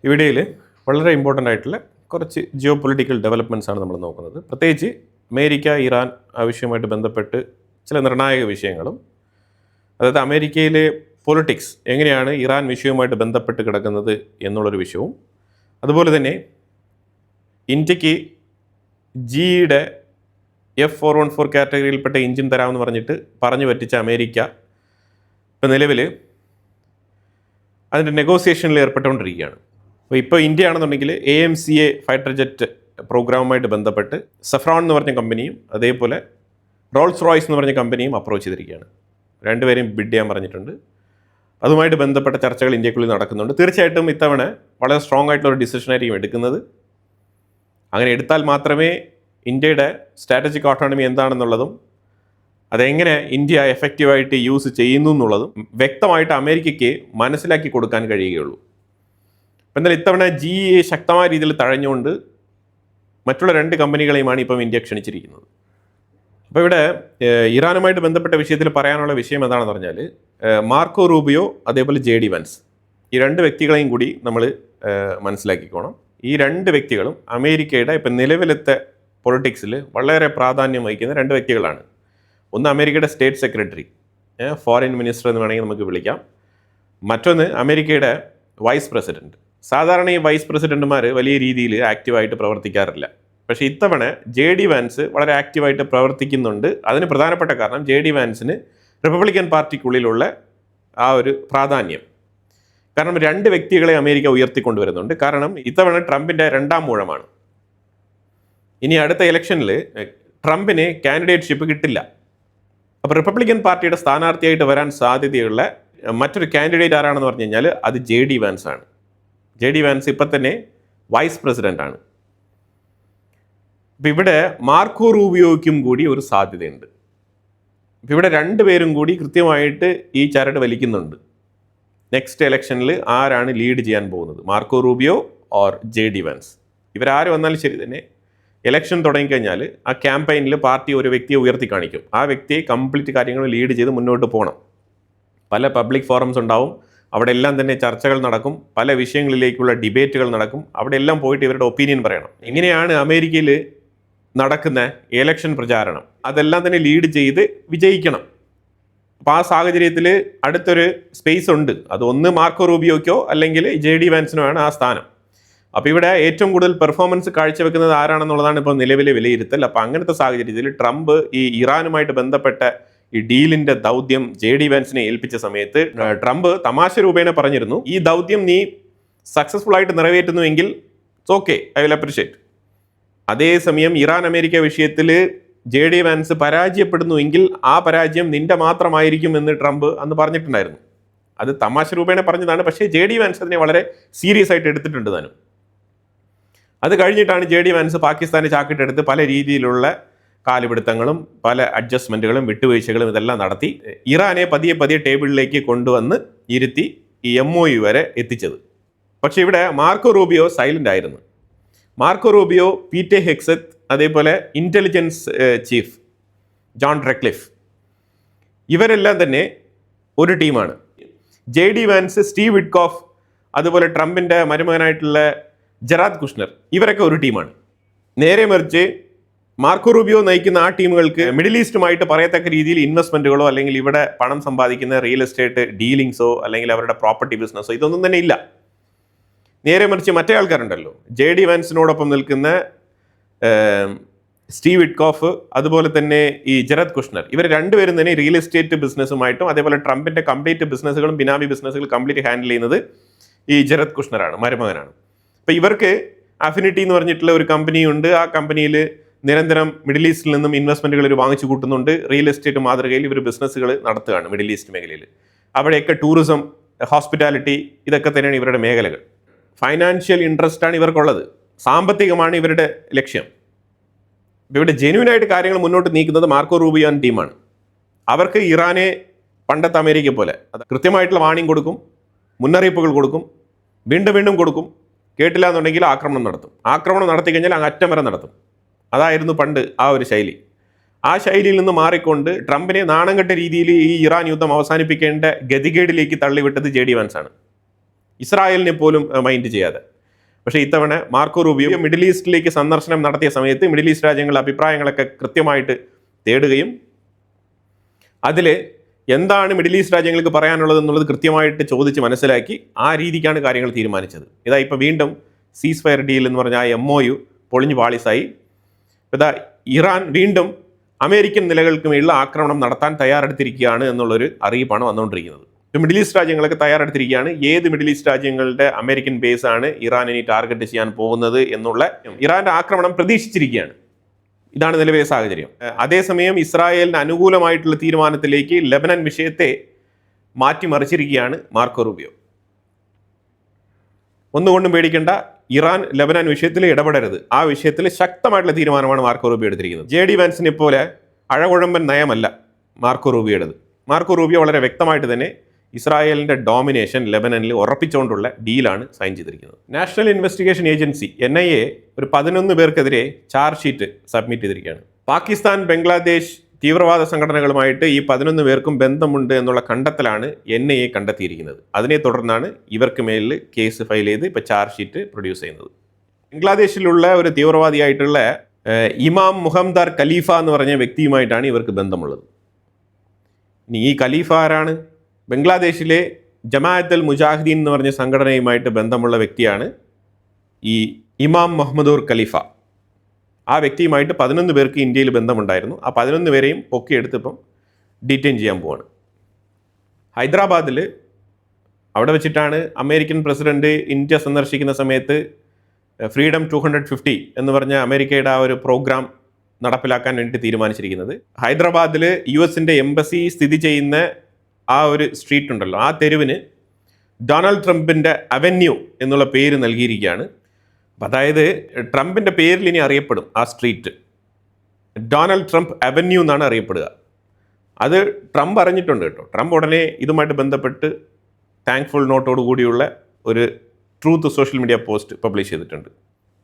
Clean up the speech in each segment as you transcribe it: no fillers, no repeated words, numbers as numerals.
ഇവിടെയിൽ വളരെ ഇമ്പോർട്ടൻ്റ് ആയിട്ടുള്ള കുറച്ച് ജിയോ പൊളിറ്റിക്കൽ ഡെവലപ്മെൻറ്റ്സ് ആണ് നമ്മൾ നോക്കുന്നത്. പ്രത്യേകിച്ച് അമേരിക്ക ഇറാൻ ആവശ്യവുമായിട്ട് ബന്ധപ്പെട്ട് ചില നിർണായക വിഷയങ്ങളും, അതായത് അമേരിക്കയിലെ പൊളിറ്റിക്സ് എങ്ങനെയാണ് ഇറാൻ വിഷയവുമായിട്ട് ബന്ധപ്പെട്ട് കിടക്കുന്നത് എന്നുള്ളൊരു വിഷയവും, അതുപോലെ തന്നെ ഇന്ത്യക്ക് ജിയുടെ F414 കാറ്റഗറിയിൽപ്പെട്ട എഞ്ചിൻ തരാമെന്ന് പറഞ്ഞിട്ട് പറഞ്ഞു പറ്റിച്ച അമേരിക്ക ഇപ്പോൾ നിലവിൽ അതിൻ്റെ നെഗോസിയേഷനിൽ ഏർപ്പെട്ടുകൊണ്ടിരിക്കുകയാണ്. ഇപ്പോൾ ഇന്ത്യ ആണെന്നുണ്ടെങ്കിൽ AMCA ഫൈറ്റർ ജെറ്റ് പ്രോഗ്രാമുമായിട്ട് ബന്ധപ്പെട്ട് സഫ്രോൺ എന്ന് പറഞ്ഞ കമ്പനിയും അതേപോലെ റോൾസ് റോയ്സ് എന്ന് പറഞ്ഞ കമ്പനിയും അപ്രോച്ച് ചെയ്തിരിക്കുകയാണ്. രണ്ടുപേരെയും ബിഡ് ചെയ്യാൻ പറഞ്ഞിട്ടുണ്ട്. അതുമായിട്ട് ബന്ധപ്പെട്ട ചർച്ചകൾ ഇന്ത്യക്കുള്ളിൽ നടക്കുന്നുണ്ട്. തീർച്ചയായിട്ടും ഇത്തവണ വളരെ സ്ട്രോങ് ആയിട്ടുള്ള ഒരു ഡിസിഷനായിരിക്കും എടുക്കുന്നത്. അങ്ങനെ എടുത്താൽ മാത്രമേ ഇന്ത്യയുടെ സ്ട്രാറ്റജിക് ഓട്ടോണമി എന്താണെന്നുള്ളതും അതെങ്ങനെ ഇന്ത്യ എഫക്റ്റീവായിട്ട് യൂസ് ചെയ്യുന്നു എന്നുള്ളതും വ്യക്തമായിട്ട് അമേരിക്കയ്ക്ക് മനസ്സിലാക്കി കൊടുക്കാൻ കഴിയുകയുള്ളൂ. എന്നാൽ ഇത്തവണ GE ശക്തമായ രീതിയിൽ തഴഞ്ഞുകൊണ്ട് മറ്റുള്ള 2 കമ്പനികളെയുമാണ് ഇപ്പം ഇന്ത്യ ക്ഷണിച്ചിരിക്കുന്നത്. അപ്പോൾ ഇവിടെ ഇറാനുമായിട്ട് ബന്ധപ്പെട്ട വിഷയത്തിൽ പറയാനുള്ള വിഷയം എന്താണെന്ന് പറഞ്ഞാൽ, മാർക്കോ റൂബിയോ അതേപോലെ JD വാൻസ്, ഈ 2 വ്യക്തികളെയും കൂടി നമ്മൾ മനസ്സിലാക്കിക്കോണം. ഈ 2 വ്യക്തികളും അമേരിക്കയുടെ ഇപ്പം നിലവിലത്തെ പൊളിറ്റിക്സിൽ വളരെ പ്രാധാന്യം വഹിക്കുന്ന 2 വ്യക്തികളാണ്. ഒന്ന് അമേരിക്കയുടെ സ്റ്റേറ്റ് സെക്രട്ടറി, ഫോറിൻ മിനിസ്റ്റർ എന്ന് വേണമെങ്കിൽ നമുക്ക് വിളിക്കാം. മറ്റൊന്ന് അമേരിക്കയുടെ വൈസ് പ്രസിഡൻറ്റ്. സാധാരണ ഈ വൈസ് പ്രസിഡൻറ്റുമാർ വലിയ രീതിയിൽ ആക്റ്റീവായിട്ട് പ്രവർത്തിക്കാറില്ല. പക്ഷേ ഇത്തവണ JD വാൻസ് വളരെ ആക്റ്റീവായിട്ട് പ്രവർത്തിക്കുന്നുണ്ട്. അതിന് പ്രധാനപ്പെട്ട കാരണം JD വാൻസിന് റിപ്പബ്ലിക്കൻ പാർട്ടിക്കുള്ളിലുള്ള ആ ഒരു പ്രാധാന്യം. കാരണം 2 വ്യക്തികളെ അമേരിക്ക ഉയർത്തിക്കൊണ്ടുവരുന്നുണ്ട്. കാരണം ഇത്തവണ ട്രംപിൻ്റെ 2ാം ഊഴമാണ്. ഇനി അടുത്ത ഇലക്ഷനിൽ ട്രംപിന് കാൻഡിഡേറ്റ്ഷിപ്പ് കിട്ടില്ല. അപ്പോൾ റിപ്പബ്ലിക്കൻ പാർട്ടിയുടെ സ്ഥാനാർത്ഥിയായിട്ട് വരാൻ സാധ്യതയുള്ള മറ്റൊരു കാൻഡിഡേറ്റ് ആരാണെന്ന് പറഞ്ഞു കഴിഞ്ഞാൽ അത് JD വാൻസ് ആണ്. JD വാൻസ് ഇപ്പം തന്നെ വൈസ് പ്രസിഡൻ്റ് ആണ്. ഇപ്പം ഇവിടെ മാർക്കോ റൂബിയോയ്ക്കും കൂടി ഒരു സാധ്യതയുണ്ട്. ഇപ്പം ഇവിടെ 2 പേരും കൂടി കൃത്യമായിട്ട് ഈ ചരട് വലിക്കുന്നുണ്ട്. നെക്സ്റ്റ് ഇലക്ഷനിൽ ആരാണ് ലീഡ് ചെയ്യാൻ പോകുന്നത്, Marco Rubio or JD Vance? ഇവരാര് വന്നാലും ശരി തന്നെ ഇലക്ഷൻ തുടങ്ങിക്കഴിഞ്ഞാൽ ആ ക്യാമ്പയിനിൽ പാർട്ടി ഒരു വ്യക്തിയെ ഉയർത്തി കാണിക്കും. ആ വ്യക്തിയെ കംപ്ലീറ്റ് കാര്യങ്ങൾ ലീഡ് ചെയ്ത് മുന്നോട്ട് പോകണം. പല പബ്ലിക് ഫോറംസ് ഉണ്ടാവും, അവിടെ എല്ലാം തന്നെ ചർച്ചകൾ നടക്കും, പല വിഷയങ്ങളിലേക്കുള്ള ഡിബേറ്റുകൾ നടക്കും. അവിടെ എല്ലാം പോയിട്ട് ഇവരുടെ ഒപ്പീനിയൻ പറയണം. ഇങ്ങനെയാണ് അമേരിക്കയിൽ നടക്കുന്ന ഇലക്ഷൻ പ്രചാരണം. അതെല്ലാം തന്നെ ലീഡ് ചെയ്ത് വിജയിക്കണം. അപ്പോൾ ആ സാഹചര്യത്തിൽ അടുത്തൊരു സ്പേസ് ഉണ്ട്. അത് ഒന്ന് മാർക്കോ റൂബിയോയ്ക്കോ അല്ലെങ്കിൽ JD വാൻസിനോ ആണ് ആ സ്ഥാനം. അപ്പോൾ ഇവിടെ ഏറ്റവും കൂടുതൽ പെർഫോമൻസ് കാഴ്ചവെക്കുന്നത് ആരാണെന്നുള്ളതാണ് ഇപ്പോൾ നിലവിലെ വിലയിരുത്തൽ. അപ്പോൾ അങ്ങനത്തെ സാഹചര്യത്തിൽ ട്രംപ് ഈ ഇറാനുമായിട്ട് ബന്ധപ്പെട്ട ഈ ഡീലിൻ്റെ ദൗത്യം JD വാൻസിനെ ഏൽപ്പിച്ച സമയത്ത് ട്രംപ് തമാശ രൂപേണ പറഞ്ഞിരുന്നു, ഈ ദൗത്യം നീ സക്സസ്ഫുൾ ആയിട്ട് നിറവേറ്റുന്നുവെങ്കിൽ it's okay, I will appreciate. അതേസമയം ഇറാൻ അമേരിക്ക വിഷയത്തിൽ JD വാൻസ് പരാജയപ്പെടുന്നുവെങ്കിൽ ആ പരാജയം നിന്റെ മാത്രമായിരിക്കും എന്ന് ട്രംപ് അന്ന് പറഞ്ഞിട്ടുണ്ടായിരുന്നു. അത് തമാശ രൂപേണ പറഞ്ഞതാണ്. പക്ഷേ JD വാൻസ് അതിനെ വളരെ സീരിയസ് ആയിട്ട് എടുത്തിട്ടുണ്ട് താനും. അത് കഴിഞ്ഞിട്ടാണ് JD വാൻസ് പാകിസ്ഥാനെ ചാക്കിട്ടെടുത്ത് പല രീതിയിലുള്ള കാലുപിടുത്തങ്ങളും പല അഡ്ജസ്റ്റ്മെൻറ്റുകളും വിട്ടുവീഴ്ചകളും ഇതെല്ലാം നടത്തി ഇറാനെ പതിയെ പതിയെ ടേബിളിലേക്ക് കൊണ്ടുവന്ന് ഇരുത്തി ഈ MOU വരെ എത്തിച്ചത്. പക്ഷേ ഇവിടെ മാർക്കോ റൂബിയോ സൈലൻ്റ് ആയിരുന്നു. മാർക്കോ റൂബിയോ, പീറ്റർ ഹെക്സത്ത്, അതേപോലെ ഇൻ്റലിജൻസ് ചീഫ് ജോൺ റെക്ലിഫ്, ഇവരെല്ലാം തന്നെ ഒരു ടീമാണ്. JD വാൻസ്, സ്റ്റീവ് വിറ്റ്കോഫ്, അതുപോലെ ട്രംപിൻ്റെ മരുമകനായിട്ടുള്ള ജറാദ് കുഷ്ണർ, ഇവരൊക്കെ ഒരു ടീമാണ്. നേരെ മറിച്ച് മാർക്കോ റൂബിയോ നയിക്കുന്ന ആ ടീമുകൾക്ക് മിഡിൽ ഈസ്റ്റുമായിട്ട് പറയത്തക്ക രീതിയിൽ ഇൻവെസ്റ്റ്മെൻറ്റുകളോ അല്ലെങ്കിൽ ഇവിടെ പണം സമ്പാദിക്കുന്ന റിയൽ എസ്റ്റേറ്റ് ഡീലിങ്സോ അല്ലെങ്കിൽ അവരുടെ പ്രോപ്പർട്ടി ബിസിനസ്സോ ഇതൊന്നും തന്നെ ഇല്ല. നേരെ മറിച്ച് മറ്റേ ആൾക്കാരുണ്ടല്ലോ, JD വാൻസിനോടൊപ്പം നിൽക്കുന്ന സ്റ്റീവ് വിറ്റ്കോഫ്, അതുപോലെ തന്നെ ഈ ജറാദ് കുഷ്ണർ, ഇവർ 2 പേരും തന്നെ റിയൽ എസ്റ്റേറ്റ് ബിസിനസ്സുമായിട്ടും അതേപോലെ ട്രംപിൻ്റെ കംപ്ലീറ്റ് ബിസിനസ്സുകളും ബിനാമി ബിസിനസ്സുകൾ കംപ്ലീറ്റ് ഹാൻഡിൽ ചെയ്യുന്നത് ഈ ജറാദ് കുഷ്ണറാണ്, മരുമകനാണ്. അപ്പോൾ ഇവർക്ക് അഫിനിറ്റി എന്ന് പറഞ്ഞിട്ടുള്ള ഒരു കമ്പനിയുണ്ട്. ആ കമ്പനിയിൽ നിരന്തരം മിഡിൽ ഈസ്റ്റിൽ നിന്നും ഇൻവെസ്റ്റ്മെൻറ്റുകൾ ഇവർ വാങ്ങിച്ചു കൂട്ടുന്നുണ്ട്. റിയൽ എസ്റ്റേറ്റ് മാതൃകയിൽ ഇവർ ബിസിനസ്സുകൾ നടത്തുകയാണ് മിഡിൽ ഈസ്റ്റ് മേഖലയിൽ. അവിടെയൊക്കെ ടൂറിസം, ഹോസ്പിറ്റാലിറ്റി, ഇതൊക്കെ തന്നെയാണ് ഇവരുടെ മേഖലകൾ. ഫൈനാൻഷ്യൽ ഇൻട്രസ്റ്റാണ് ഇവർക്കുള്ളത്, സാമ്പത്തികമാണ് ഇവരുടെ ലക്ഷ്യം. ഇവിടെ ജെന്യൂനായിട്ട് കാര്യങ്ങൾ മുന്നോട്ട് നീക്കുന്നത് മാർക്കോ റൂബിയോ എന്ന ടീമാണ്. അവർക്ക് ഇറാനെ പണ്ടത്തെ അമേരിക്ക പോലെ കൃത്യമായിട്ടുള്ള വാണിംഗ് കൊടുക്കും, മുന്നറിയിപ്പുകൾ കൊടുക്കും, വീണ്ടും വീണ്ടും കൊടുക്കും. കേട്ടില്ല എന്നുണ്ടെങ്കിൽ ആക്രമണം നടത്തും. ആക്രമണം നടത്തി കഴിഞ്ഞാൽ അങ്ങ് അറ്റം വരെ നടത്തും. അതായിരുന്നു പണ്ട് ആ ഒരു ശൈലി. ആ ശൈലിയിൽ നിന്ന് മാറിക്കൊണ്ട് ട്രംപിനെ നാണം കെട്ട രീതിയിൽ ഈ ഇറാൻ യുദ്ധം അവസാനിപ്പിക്കേണ്ട ഗതികേടിലേക്ക് തള്ളിവിട്ടത് JD വാൻസ് ആണ്. ഇസ്രായേലിനെ പോലും മൈൻഡ് ചെയ്യാതെ. പക്ഷേ ഇത്തവണ മാർക്കോ റൂബിയോ മിഡിൽ ഈസ്റ്റിലേക്ക് സന്ദർശനം നടത്തിയ സമയത്ത് മിഡിൽ ഈസ്റ്റ് രാജ്യങ്ങളുടെ അഭിപ്രായങ്ങളൊക്കെ കൃത്യമായിട്ട് തേടുകയും അതിൽ എന്താണ് മിഡിൽ ഈസ്റ്റ് രാജ്യങ്ങൾക്ക് പറയാനുള്ളത് എന്നുള്ളത് കൃത്യമായിട്ട് ചോദിച്ച് മനസ്സിലാക്കി ആ രീതിക്കാണ് കാര്യങ്ങൾ തീരുമാനിച്ചത്. ഇതാ ഇപ്പോൾ വീണ്ടും സീസ് ഫയർ ഡീൽ എന്ന് പറഞ്ഞ ആ MOU പൊളിഞ്ഞു പാളിസായി. ഇതാ ഇറാൻ വീണ്ടും അമേരിക്കൻ നിലകൾക്ക് മേലുള്ള ആക്രമണം നടത്താൻ തയ്യാറെടുത്തിരിക്കുകയാണ് എന്നുള്ളൊരു അറിയിപ്പാണ് വന്നുകൊണ്ടിരിക്കുന്നത്. മിഡിൽ ഈസ്റ്റ് രാജ്യങ്ങളൊക്കെ തയ്യാറെടുത്തിരിക്കുകയാണ്. ഏത് മിഡിൽ ഈസ്റ്റ് രാജ്യങ്ങളുടെ അമേരിക്കൻ ബേസ് ആണ് ഇറാൻ ഇനി ടാർഗറ്റ് ചെയ്യാൻ പോകുന്നത് എന്നുള്ള ഇറാന്റെ ആക്രമണം പ്രതീക്ഷിച്ചിരിക്കുകയാണ്. ഇതാണ് നിലവിലെ സാഹചര്യം. അതേസമയം ഇസ്രായേലിന് അനുകൂലമായിട്ടുള്ള തീരുമാനത്തിലേക്ക് ലെബനൻ വിഷയത്തെ മാറ്റിമറിച്ചിരിക്കുകയാണ് മാർക്കോ റൂബിയോ. ഒന്നുകൊണ്ടും പേടിക്കേണ്ട, ഇറാൻ ലെബനാൻ വിഷയത്തിൽ ഇടപെടരുത്. ആ വിഷയത്തിൽ ശക്തമായിട്ടുള്ള തീരുമാനമാണ് മാർക്കോ റൂബിയോ എടുത്തിരിക്കുന്നത്. JD വാൻസിനെ പോലെ അഴകുഴമ്പൻ നയമല്ല മാർക്കോ റൂബിയോയുടേത്. മാർക്കോ റൂബിയോ വളരെ വ്യക്തമായിട്ട് തന്നെ ഇസ്രായേലിൻ്റെ ഡോമിനേഷൻ ലെബനനിൽ ഉറപ്പിച്ചുകൊണ്ടുള്ള ഡീലാണ് സൈൻ ചെയ്തിരിക്കുന്നത്. നാഷണൽ ഇൻവെസ്റ്റിഗേഷൻ ഏജൻസി NIA ഒരു 11 പേർക്കെതിരെ ചാർജ് ഷീറ്റ് സബ്മിറ്റ് ചെയ്തിരിക്കുകയാണ്. പാകിസ്ഥാൻ, ബംഗ്ലാദേശ് തീവ്രവാദ സംഘടനകളുമായിട്ട് ഈ 11 പേർക്കും ബന്ധമുണ്ട് എന്നുള്ള കണ്ടെത്തലാണ് NIA കണ്ടെത്തിയിരിക്കുന്നത്. അതിനെ തുടർന്നാണ് ഇവർക്ക് മേലിൽ കേസ് ഫയൽ ചെയ്ത് ഇപ്പോൾ ചാർജ് ഷീറ്റ് പ്രൊഡ്യൂസ് ചെയ്യുന്നത്. ബംഗ്ലാദേശിലുള്ള ഒരു തീവ്രവാദിയായിട്ടുള്ള ഇമാം മുഹമ്മദാർ ഖലീഫ എന്ന് പറഞ്ഞ വ്യക്തിയുമായിട്ടാണ് ഇവർക്ക് ബന്ധമുള്ളത്. ഇനി ഈ ഖലീഫ ആരാണ്? ബംഗ്ലാദേശിലെ ജമാഅത്ത് അൽ മുജാഹിദീൻ എന്ന് പറഞ്ഞ സംഘടനയുമായിട്ട് ബന്ധമുള്ള വ്യക്തിയാണ് ഈ ഇമാം മുഹമ്മദൂർ ഖലീഫ. ആ വ്യക്തിയുമായിട്ട് 11 പേർക്ക് ഇന്ത്യയിൽ ബന്ധമുണ്ടായിരുന്നു. ആ 11 പേരെയും പൊക്കിയെടുത്തിപ്പം ഡീറ്റെയിൻ ചെയ്യാൻ പോവാണ്. ഹൈദരാബാദിൽ അവിടെ വെച്ചിട്ടാണ് അമേരിക്കൻ പ്രസിഡന്റ് ഇന്ത്യ സന്ദർശിക്കുന്ന സമയത്ത് ഫ്രീഡം 250 എന്ന് പറഞ്ഞ അമേരിക്കയുടെ ആ ഒരു പ്രോഗ്രാം നടപ്പിലാക്കാൻ വേണ്ടി തീരുമാനിച്ചിരിക്കുന്നത്. ഹൈദരാബാദിൽ US എംബസി സ്ഥിതി ചെയ്യുന്ന ആ ഒരു സ്ട്രീറ്റ് ഉണ്ടല്ലോ, ആ തെരുവിന് ഡൊണാൾഡ് ട്രംപിൻ്റെ അവന്യൂ എന്നുള്ള പേര് നൽകിയിരിക്കുകയാണ്. അതായത് ട്രംപിൻ്റെ പേരിൽ ഇനി അറിയപ്പെടും ആ സ്ട്രീറ്റ്. ഡൊണാൾഡ് ട്രംപ് അവന്യൂ എന്നാണ് അറിയപ്പെടുക. അത് ട്രംപ് അറിഞ്ഞിട്ടുണ്ട് കേട്ടോ. ട്രംപ് ഉടനെ ഇതുമായിട്ട് ബന്ധപ്പെട്ട് താങ്ക്ഫുൾ നോട്ടോട് കൂടിയുള്ള ഒരു truth social media post publish ചെയ്തിട്ടുണ്ട്.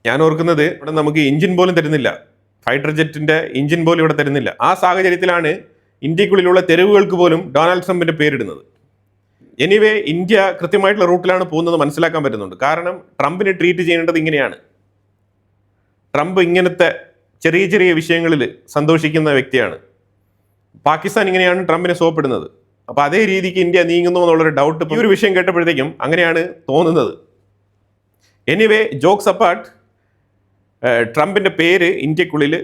ഞാൻ ഓർക്കുന്നത് ഇവിടെ നമുക്ക് എഞ്ചിൻ പോലും തരുന്നില്ല, ഫൈറ്റർ ജെറ്റിൻ്റെ എഞ്ചിൻ പോലും ഇവിടെ തരുന്നില്ല. ആ സാഹചര്യത്തിലാണ് ഇന്ത്യക്കുള്ളിലുള്ള തെരുവുകൾക്ക് പോലും ഡൊണാൾഡ് ട്രംപിൻ്റെ പേരിടുന്നത്. എനിവേ, ഇന്ത്യ കൃത്യമായിട്ടുള്ള റൂട്ടിലാണ് പോകുന്നത് മനസ്സിലാക്കാൻ പറ്റുന്നുണ്ട്. കാരണം ട്രംപിനെ ട്രീറ്റ് ചെയ്യേണ്ടത് ഇങ്ങനെയാണ്. ട്രംപ് ഇങ്ങനത്തെ ചെറിയ ചെറിയ വിഷയങ്ങളിൽ സന്തോഷിക്കുന്ന വ്യക്തിയാണ്. പാകിസ്ഥാൻ ഇങ്ങനെയാണ് ട്രംപിനെ സോപ്പിടുന്നത്. അപ്പോൾ അതേ രീതിക്ക് ഇന്ത്യ നീങ്ങുന്നു എന്നുള്ളൊരു ഡൗട്ട് ഈ ഒരു വിഷയം കേട്ടപ്പോഴത്തേക്കും അങ്ങനെയാണ് തോന്നുന്നത്. എനിവേ, ജോക്സ് അപ്പാർട്ട്, ട്രംപിൻ്റെ പേര് ഇന്ത്യക്കുള്ളിൽ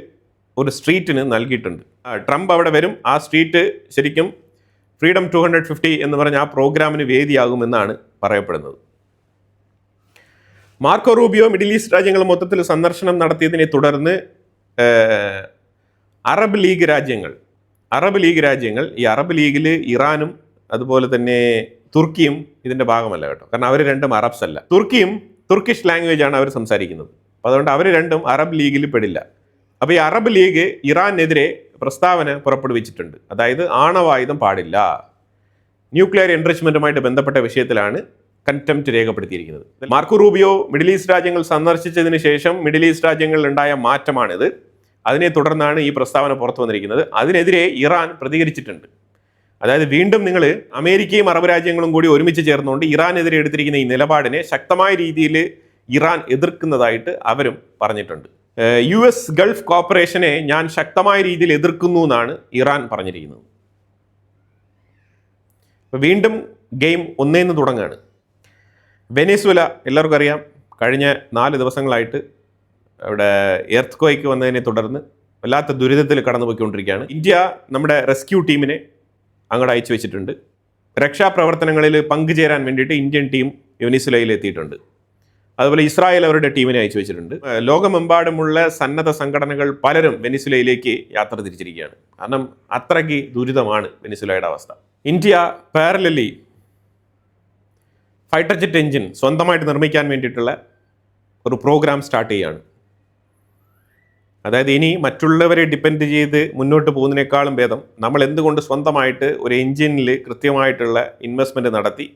ഒരു സ്ട്രീറ്റിന് നൽകിയിട്ടുണ്ട്. ട്രംപ് അവിടെ വരും. ആ സ്ട്രീറ്റ് ശരിക്കും ഫ്രീഡം 250 എന്ന് പറഞ്ഞ ആ പ്രോഗ്രാമിന് വേദിയാകുമെന്നാണ് പറയപ്പെടുന്നത്. മാർക്കോ റൂബിയോ മിഡിൽ ഈസ്റ്റ് രാജ്യങ്ങൾ മൊത്തത്തിൽ സന്ദർശനം നടത്തിയതിനെ തുടർന്ന് അറബ് ലീഗ് രാജ്യങ്ങൾ ഈ അറബ് ലീഗിൽ ഇറാനും അതുപോലെ തന്നെ തുർക്കിയും ഇതിൻ്റെ ഭാഗമല്ല കേട്ടോ. കാരണം അവർ രണ്ടും അറബ്സ് അല്ല. തുർക്കിഷ് ലാംഗ്വേജ് ആണ് അവർ സംസാരിക്കുന്നത്. അപ്പോൾ അതുകൊണ്ട് അവർ രണ്ടും അറബ് ലീഗിൽ പെടില്ല. അപ്പോൾ ഈ അറബ് ലീഗ് ഇറാനെതിരെ പ്രസ്താവന പുറപ്പെടുവിച്ചിട്ടുണ്ട്. അതായത് ആണവായുധം പാടില്ല, ന്യൂക്ലിയർ എൻറിച്ച്മെൻറ്റുമായിട്ട് ബന്ധപ്പെട്ട വിഷയത്തിലാണ് കൺടെംപ്റ്റ് രേഖപ്പെടുത്തിയിരിക്കുന്നത്. മാർക്കോ റൂബിയോ മിഡിൽ ഈസ്റ്റ് രാജ്യങ്ങൾ സന്ദർശിച്ചതിന് ശേഷം മിഡിൽ ഈസ്റ്റ് രാജ്യങ്ങളിൽ ഉണ്ടായ മാറ്റമാണിത്. അതിനെ തുടർന്നാണ് ഈ പ്രസ്താവന പുറത്തു വന്നിരിക്കുന്നത്. അതിനെതിരെ ഇറാൻ പ്രതികരിച്ചിട്ടുണ്ട്. അതായത് വീണ്ടും നിങ്ങൾ അമേരിക്കയും അറബ് രാജ്യങ്ങളും കൂടി ഒരുമിച്ച് ചേർന്നുകൊണ്ട് ഇറാനെതിരെ എടുത്തിരിക്കുന്ന ഈ നിലപാടിനെ ശക്തമായ രീതിയിൽ ഇറാൻ എതിർക്കുന്നതായിട്ട് അവരും പറഞ്ഞിട്ടുണ്ട്. US ഗൾഫ് കോർപ്പറേഷനെ ഞാൻ ശക്തമായ രീതിയിൽ എതിർക്കുന്നു എന്നാണ് ഇറാൻ പറഞ്ഞിരിക്കുന്നത്. വീണ്ടും ഗെയിം ഒന്നേന്ന് തുടങ്ങുകയാണ്. വെനസ്വേല എല്ലാവർക്കും അറിയാം, കഴിഞ്ഞ 4 ദിവസങ്ങളായിട്ട് അവിടെ എർത്ത് ക്വേക്ക് വന്നതിനെ തുടർന്ന് വല്ലാത്ത ദുരിതത്തിൽ കടന്നുപോയിക്കൊണ്ടിരിക്കുകയാണ്. ഇന്ത്യ നമ്മുടെ റെസ്ക്യൂ ടീമിനെ അങ്ങോട്ട് അയച്ചു വെച്ചിട്ടുണ്ട്. രക്ഷാപ്രവർത്തനങ്ങളിൽ പങ്കുചേരാൻ വേണ്ടിയിട്ട് ഇന്ത്യൻ ടീം വെനസ്വേലയിൽ എത്തിയിട്ടുണ്ട്. അതുപോലെ ഇസ്രായേൽ അവരുടെ ടീമിനെ അയച്ചു വെച്ചിട്ടുണ്ട്. ലോകമെമ്പാടുമുള്ള സന്നദ്ധ സംഘടനകൾ പലരും വെനസ്വേലയിലേക്ക് യാത്ര തിരിച്ചിരിക്കുകയാണ്. കാരണം അത്രയ്ക്ക് ദുരിതമാണ് വെനസ്വേലയുടെ അവസ്ഥ. India parallelly fighter jet engine സ്വന്തമായിട്ട് നിർമ്മിക്കാൻ വേണ്ടിയിട്ടുള്ള ഒരു പ്രോഗ്രാം സ്റ്റാർട്ട് ചെയ്യുകയാണ്. അതായത് ഇനി മറ്റുള്ളവരെ ഡിപ്പെൻഡ് ചെയ്ത് മുന്നോട്ട് പോകുന്നതിനേക്കാളും ഭേദം നമ്മൾ എന്തുകൊണ്ട് സ്വന്തമായിട്ട് ഒരു എഞ്ചിനിൽ കൃത്യമായിട്ടുള്ള ഇൻവെസ്റ്റ്മെൻറ്റ് നടത്തി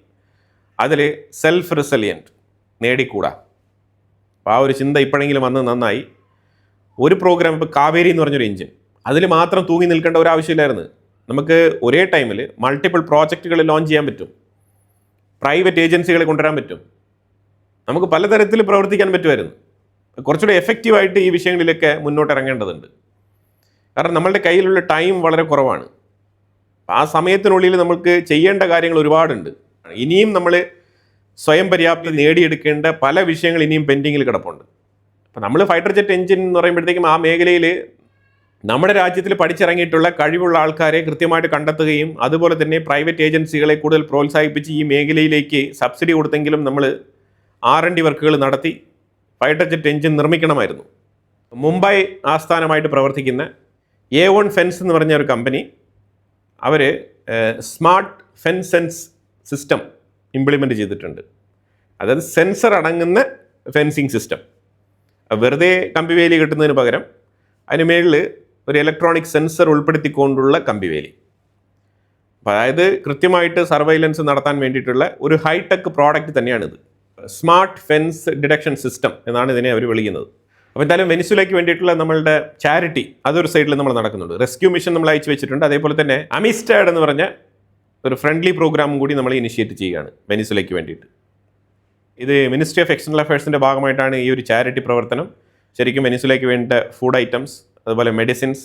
അതിൽ സെൽഫ് റിസലിയൻറ്റ് നേടിക്കൂടാ. അപ്പോൾ ആ ഒരു ചിന്ത ഇപ്പോഴെങ്കിലും വന്ന് നന്നായി. ഒരു പ്രോഗ്രാം, ഇപ്പോൾ കാവേരി എന്ന് പറഞ്ഞൊരു എഞ്ചിൻ, അതിൽ മാത്രം തൂങ്ങി നിൽക്കേണ്ട ഒരു ആവശ്യമില്ലായിരുന്നു. നമുക്ക് ഒരേ ടൈമിൽ മൾട്ടിപ്പിൾ പ്രോജക്റ്റുകൾ ലോഞ്ച് ചെയ്യാൻ പറ്റും, പ്രൈവറ്റ് ഏജൻസികളെ കൊണ്ടുവരാൻ പറ്റും. നമുക്ക് പലതരത്തിൽ പ്രവർത്തിക്കാൻ പറ്റുമായിരുന്നു. കുറച്ചുകൂടെ എഫക്റ്റീവായിട്ട് ഈ വിഷയങ്ങളിലൊക്കെ മുന്നോട്ട് ഇറങ്ങേണ്ടതുണ്ട്. കാരണം നമ്മളുടെ കയ്യിലുള്ള ടൈം വളരെ കുറവാണ്. ആ സമയത്തിനുള്ളിൽ നമുക്ക് ചെയ്യേണ്ട കാര്യങ്ങൾ ഒരുപാടുണ്ട്. ഇനിയും നമ്മൾ സ്വയം പര്യാപ്തി നേടിയെടുക്കേണ്ട പല വിഷയങ്ങൾ ഇനിയും പെൻഡിങ്ങിൽ കിടപ്പുണ്ട്. അപ്പം നമ്മൾ ഫൈറ്റർ ജെറ്റ് എഞ്ചിൻ എന്ന് പറയുമ്പോഴത്തേക്കും ആ മേഖലയിൽ നമ്മുടെ രാജ്യത്തിൽ പഠിച്ചിറങ്ങിയിട്ടുള്ള കഴിവുള്ള ആൾക്കാരെ കൃത്യമായിട്ട് കണ്ടെത്തുകയും അതുപോലെ തന്നെ പ്രൈവറ്റ് ഏജൻസികളെ കൂടുതൽ പ്രോത്സാഹിപ്പിച്ച് ഈ മേഖലയിലേക്ക് സബ്സിഡി കൊടുത്തെങ്കിലും നമ്മൾ R&D വർക്കുകൾ നടത്തി ഫൈറ്റർ ജെറ്റ് എഞ്ചിൻ നിർമ്മിക്കണമായിരുന്നു. മുംബൈ ആസ്ഥാനമായിട്ട് പ്രവർത്തിക്കുന്ന A1 ഫെൻസ് എന്ന് പറഞ്ഞ ഒരു കമ്പനി, അവർ സ്മാർട്ട് ഫെൻസ് സിസ്റ്റം ഇംപ്ലിമെൻ്റ് ചെയ്തിട്ടുണ്ട്. അതായത് സെൻസർ അടങ്ങുന്ന ഫെൻസിങ് സിസ്റ്റം. വെറുതെ കമ്പിവേലി കിട്ടുന്നതിന് പകരം അതിന് മേളിൽ ഒരു ഇലക്ട്രോണിക് സെൻസർ ഉൾപ്പെടുത്തിക്കൊണ്ടുള്ള കമ്പിവേലി. അതായത് കൃത്യമായിട്ട് സർവൈലൻസ് നടത്താൻ വേണ്ടിയിട്ടുള്ള ഒരു ഹൈടെക് പ്രോഡക്റ്റ് തന്നെയാണിത്. സ്മാർട്ട് ഫെൻസ് ഡിറ്റക്ഷൻ സിസ്റ്റം എന്നാണ് ഇതിനെ അവർ വിളിക്കുന്നത്. അപ്പോൾ എന്തായാലും വെനിസുലയ്ക്ക് വേണ്ടിയിട്ടുള്ള നമ്മളുടെ ചാരിറ്റി അതൊരു സൈഡിൽ നമ്മൾ നടക്കുന്നുണ്ട്. റെസ്ക്യൂ മിഷൻ നമ്മൾ അയച്ചു വെച്ചിട്ടുണ്ട്. അതേപോലെ തന്നെ അമിസ്റ്റാഡ് എന്ന് പറഞ്ഞ ഒരു ഫ്രണ്ട്ലി പ്രോഗ്രാമും കൂടി നമ്മൾ ഇനിഷ്യേറ്റ് ചെയ്യുകയാണ് വെനിസുലയ്ക്ക് വേണ്ടിയിട്ട്. ഇത് മിനിസ്ട്രി ഓഫ് എക്സ്റ്റേണൽ അഫയേഴ്സിൻ്റെ ഭാഗമായിട്ടാണ് ഈ ഒരു ചാരിറ്റി പ്രവർത്തനം. ശരിക്കും വെനിസുലയ്ക്ക് വേണ്ട ഫുഡ് ഐറ്റംസ്, അതുപോലെ മെഡിസിൻസ്,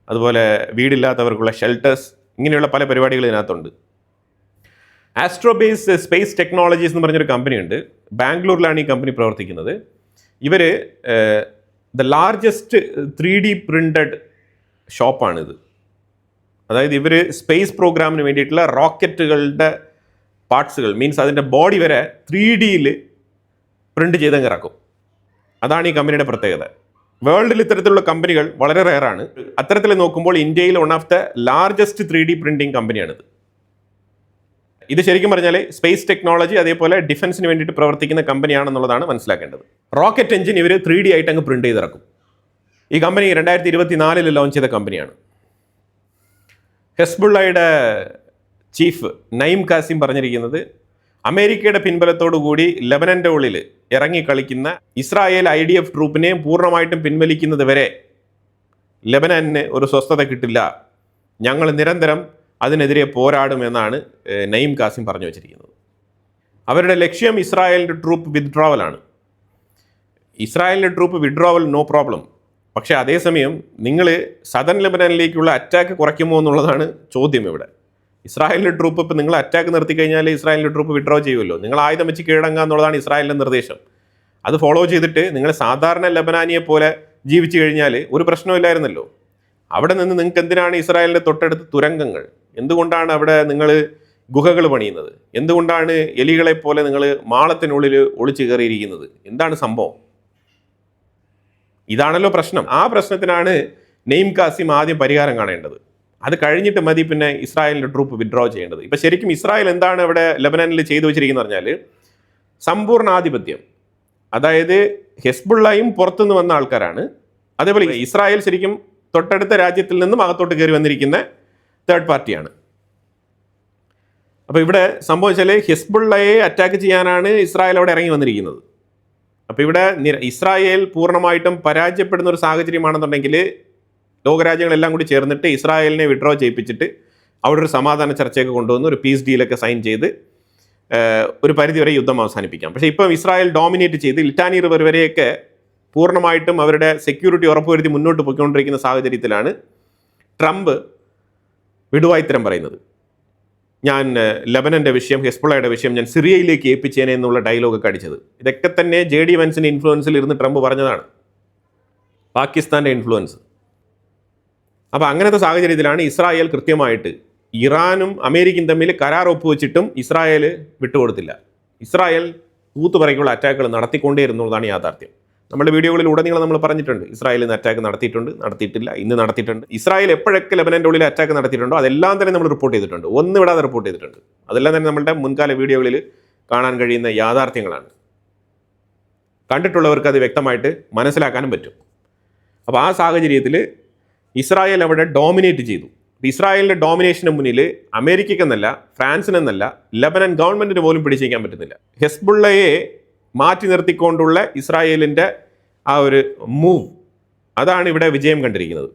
അതുപോലെ വീടില്ലാത്തവർക്കുള്ള ഷെൽട്ടേഴ്സ്, ഇങ്ങനെയുള്ള പല പരിപാടികൾ ഇതിനകത്തുണ്ട്. ആസ്ട്രോബേസ് സ്പേസ് ടെക്നോളജീസ് എന്ന് പറഞ്ഞൊരു കമ്പനിയുണ്ട്. ബാംഗ്ലൂരിലാണ് ഈ കമ്പനി പ്രവർത്തിക്കുന്നത്. ഇവർ ദ ലാർജസ്റ്റ് 3D പ്രിൻറ്റഡ് ഷോപ്പാണിത്. അതായത് ഇവർ സ്പേസ് പ്രോഗ്രാമിന് വേണ്ടിയിട്ടുള്ള റോക്കറ്റുകളുടെ പാർട്സുകൾ, മീൻസ് അതിൻ്റെ ബോഡി വരെ 3Dയിൽ പ്രിൻ്റ് ചെയ്തങ്ങ് ഇറക്കും. അതാണ് ഈ കമ്പനിയുടെ പ്രത്യേകത. വേൾഡിൽ ഇത്തരത്തിലുള്ള കമ്പനികൾ വളരെ റെയറാണ്. അത്തരത്തിൽ നോക്കുമ്പോൾ ഇന്ത്യയിൽ one of the largest 3D printing കമ്പനിയാണിത്. ഇത് ശരിക്കും പറഞ്ഞാൽ സ്പേസ് ടെക്നോളജി അതേപോലെ ഡിഫൻസിന് വേണ്ടിയിട്ട് പ്രവർത്തിക്കുന്ന കമ്പനിയാണെന്നുള്ളതാണ് മനസ്സിലാക്കേണ്ടത്. റോക്കറ്റ് എഞ്ചിൻ ഇവർ 3D ആയിട്ട് അങ്ങ് പ്രിൻ്റ് ചെയ്തിറക്കും. ഈ കമ്പനി 2024 ലോഞ്ച് ചെയ്ത കമ്പനിയാണ്. ഹെസ്ബുള്ളയുടെ ചീഫ് നഈം കാസിം പറഞ്ഞിരിക്കുന്നത്, അമേരിക്കയുടെ പിൻബലത്തോടു കൂടി ലെബനൻ്റെ ഉള്ളിൽ ഇറങ്ങി കളിക്കുന്ന ഇസ്രായേൽ IDF ട്രൂപ്പിനെ പൂർണ്ണമായിട്ടും പിൻവലിക്കുന്നത് വരെ ലെബനന് ഒരു സ്വസ്ഥത കിട്ടില്ല, ഞങ്ങൾ നിരന്തരം അതിനെതിരെ പോരാടുമെന്നാണ് നഈം കാസിം പറഞ്ഞു വച്ചിരിക്കുന്നത്. അവരുടെ ലക്ഷ്യം ഇസ്രായേലിൻ്റെ ട്രൂപ്പ് വിത്ഡ്രോവലാണ്. ഇസ്രായേലിൻ്റെ ട്രൂപ്പ് വിത്ഡ്രോവൽ നോ പ്രോബ്ലം. പക്ഷേ അതേസമയം നിങ്ങൾ സദൻ ലെബനനിലേക്കുള്ള അറ്റാക്ക് കുറയ്ക്കുമോ എന്നുള്ളതാണ് ചോദ്യം ഇവിടെ. ഇസ്രായേലിൻ്റെ ട്രൂപ്പ് ഇപ്പോൾ നിങ്ങൾ അറ്റാക്ക് നിർത്തി കഴിഞ്ഞാൽ ഇസ്രായേലിൻ്റെ ട്രൂപ്പ് വിഡ്രോ ചെയ്യുമല്ലോ. നിങ്ങൾ ആയുധം വെച്ച് കീഴടങ്ങുക എന്നുള്ളതാണ് ഇസ്രായേലിൻ്റെ നിർദ്ദേശം. അത് ഫോളോ ചെയ്തിട്ട് നിങ്ങൾ സാധാരണ ലെബനാനിയെ പോലെ ജീവിച്ചു കഴിഞ്ഞാൽ ഒരു പ്രശ്നമില്ലായിരുന്നല്ലോ. അവിടെ നിന്ന് നിങ്ങൾക്ക് എന്തിനാണ് ഇസ്രായേലിൻ്റെ തൊട്ടടുത്ത് തുരങ്കങ്ങൾ? എന്തുകൊണ്ടാണ് അവിടെ നിങ്ങൾ ഗുഹകൾ പണിയുന്നത്? എന്തുകൊണ്ടാണ് എലികളെപ്പോലെ നിങ്ങൾ മാളത്തിനുള്ളിൽ ഒളിച്ചു കയറിയിരിക്കുന്നത്? എന്താണ് സംഭവം? ഇതാണല്ലോ പ്രശ്നം. ആ പ്രശ്നത്തിനാണ് നഈം കാസിം ആദ്യം പരിഹാരം കാണേണ്ടത്. അത് കഴിഞ്ഞിട്ട് മതി പിന്നെ ഇസ്രായേലിൻ്റെ ട്രൂപ്പ് വിഡ്രോ ചെയ്യേണ്ടത്. ഇപ്പം ശരിക്കും ഇസ്രായേൽ എന്താണ് ഇവിടെ ലെബനനിൽ ചെയ്തു വെച്ചിരിക്കുന്നത് പറഞ്ഞാൽ സമ്പൂർണ്ണ ആധിപത്യം. അതായത് ഹെസ്ബുള്ളയും പുറത്തുനിന്ന് വന്ന ആൾക്കാരാണ്. അതേപോലെ ഇസ്രായേൽ ശരിക്കും തൊട്ടടുത്ത രാജ്യത്തിൽ നിന്നും അകത്തോട്ട് കയറി വന്നിരിക്കുന്ന തേർഡ് പാർട്ടിയാണ്. അപ്പോൾ ഇവിടെ സംഭവിച്ചാൽ ഹെസ്ബുള്ളയെ അറ്റാക്ക് ചെയ്യാനാണ് ഇസ്രായേൽ അവിടെ ഇറങ്ങി വന്നിരിക്കുന്നത്. അപ്പോൾ ഇവിടെ ഇസ്രായേൽ പൂർണ്ണമായിട്ടും പരാജയപ്പെടുന്ന ഒരു സാഹചര്യമാണെന്നുണ്ടെങ്കിൽ ലോകരാജ്യങ്ങളെല്ലാം കൂടി ചേർന്നിട്ട് ഇസ്രായേലിനെ വിഡ്രോ ചെയ്യിപ്പിച്ചിട്ട് അവിടെ ഒരു സമാധാന ചർച്ചയൊക്കെ കൊണ്ടുവന്ന് ഒരു പീസ് ഡീലൊക്കെ സൈൻ ചെയ്ത് ഒരു പരിധിവരെ യുദ്ധം അവസാനിപ്പിക്കാം. പക്ഷേ ഇപ്പം ഇസ്രായേൽ ഡോമിനേറ്റ് ചെയ്ത് ലിറ്റാനി റിവർ വരെയൊക്കെ പൂർണ്ണമായിട്ടും അവരുടെ സെക്യൂരിറ്റി ഉറപ്പുവരുത്തി മുന്നോട്ട് പോയിക്കൊണ്ടിരിക്കുന്ന സാഹചര്യത്തിലാണ് ട്രംപ് വിടുവായിത്തരം പറയുന്നത്. ഞാൻ ലെബനൻ്റെ വിഷയം, ഹെസ്ബുള്ളയുടെ വിഷയം ഞാൻ സിറിയയിലേക്ക് ഏൽപ്പിച്ചേനെ എന്നുള്ള ഡയലോഗൊക്കെ അടിച്ചത്. ഇതൊക്കെ തന്നെ JD Vanceൻ്റെ ഇൻഫ്ലുവൻസിൽ ഇരുന്ന് ട്രംപ് പറഞ്ഞതാണ്, പാകിസ്ഥാൻ്റെ ഇൻഫ്ലുവൻസ്. അപ്പോൾ അങ്ങനത്തെ സാഹചര്യത്തിലാണ് ഇസ്രായേൽ കൃത്യമായിട്ട് ഇറാനും അമേരിക്കയും തമ്മിൽ കരാർ ഒപ്പുവെച്ചിട്ടും ഇസ്രായേൽ വിട്ടുകൊടുത്തില്ല. ഇസ്രായേൽ കൂത്തുപറയ്ക്കുള്ള അറ്റാക്കുകൾ നടത്തിക്കൊണ്ടേയിരുന്നുള്ളതാണ് യാഥാർത്ഥ്യം. നമ്മുടെ വീഡിയോകളിൽ ഉടനീളം നമ്മൾ പറഞ്ഞിട്ടുണ്ട്, ഇസ്രായേലിൽ നിന്ന് അറ്റാക്ക് നടത്തിയിട്ടുണ്ട്, നടത്തിയിട്ടില്ല, ഇന്ന് നടത്തിയിട്ടുണ്ട്. ഇസ്രായേൽ എപ്പോഴൊക്കെ ലെബനൻ്റെ ഉള്ളിൽ അറ്റാക്ക് നടത്തിയിട്ടുണ്ടോ അതെല്ലാം തന്നെ നമ്മൾ റിപ്പോർട്ട് ചെയ്തിട്ടുണ്ട്, ഒന്നും വിടാതെ റിപ്പോർട്ട് ചെയ്തിട്ടുണ്ട്. അതെല്ലാം തന്നെ നമ്മളുടെ മുൻകാല വീഡിയോകളിൽ കാണാൻ കഴിയുന്ന യാഥാർത്ഥ്യങ്ങളാണ്. കണ്ടിട്ടുള്ളവർക്ക് അത് വ്യക്തമായിട്ട് മനസ്സിലാക്കാനും പറ്റും. അപ്പോൾ ആ സാഹചര്യത്തിൽ ഇസ്രായേൽ അവിടെ ഡോമിനേറ്റ് ചെയ്തു. ഇസ്രായേലിൻ്റെ ഡോമിനേഷന് മുന്നിൽ അമേരിക്കക്കെന്നല്ല, ഫ്രാൻസിനെന്നല്ല, ലെബനൻ ഗവൺമെൻറ്റിന് പോലും പിടിച്ചേക്കാൻ പറ്റുന്നില്ല. ഹെസ്ബുള്ളയെ മാറ്റി നിർത്തിക്കൊണ്ടുള്ള ഇസ്രായേലിൻ്റെ ആ ഒരു മൂവ്, അതാണ് ഇവിടെ വിജയം കണ്ടിരിക്കുന്നത്.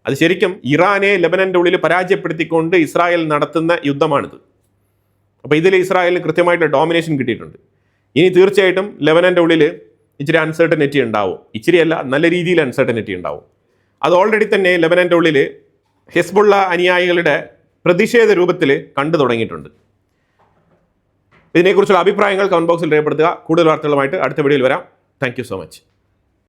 അത് ശരിക്കും ഇറാനെ ലെബനൻ്റെ ഉള്ളിൽ പരാജയപ്പെടുത്തിക്കൊണ്ട് ഇസ്രായേൽ നടത്തുന്ന യുദ്ധമാണിത്. അപ്പോൾ ഇതിൽ ഇസ്രായേലിന് കൃത്യമായിട്ട് ഡോമിനേഷൻ കിട്ടിയിട്ടുണ്ട്. ഇനി തീർച്ചയായിട്ടും ലെബനൻ്റെ ഉള്ളിൽ ഇച്ചിരി അൺസർട്ടനിറ്റി ഉണ്ടാവും. ഇച്ചിരിയല്ല, നല്ല രീതിയിൽ അൺസർട്ടനിറ്റി ഉണ്ടാവും. അത് ഓൾറെഡി തന്നെ ലെബനൻ്റെ ഉള്ളിൽ ഹിസ്ബുള്ള അനുയായികളുടെ പ്രതിഷേധ രൂപത്തിൽ കണ്ടു തുടങ്ങിയിട്ടുണ്ട്. ഇതിനെക്കുറിച്ചുള്ള അഭിപ്രായങ്ങൾ കമന്റ് ബോക്സിൽ രേഖപ്പെടുത്തുക. കൂടുതൽ വാർത്തകളുമായിട്ട് അടുത്ത വീഡിയോയിൽ വരാം. Thank you so much.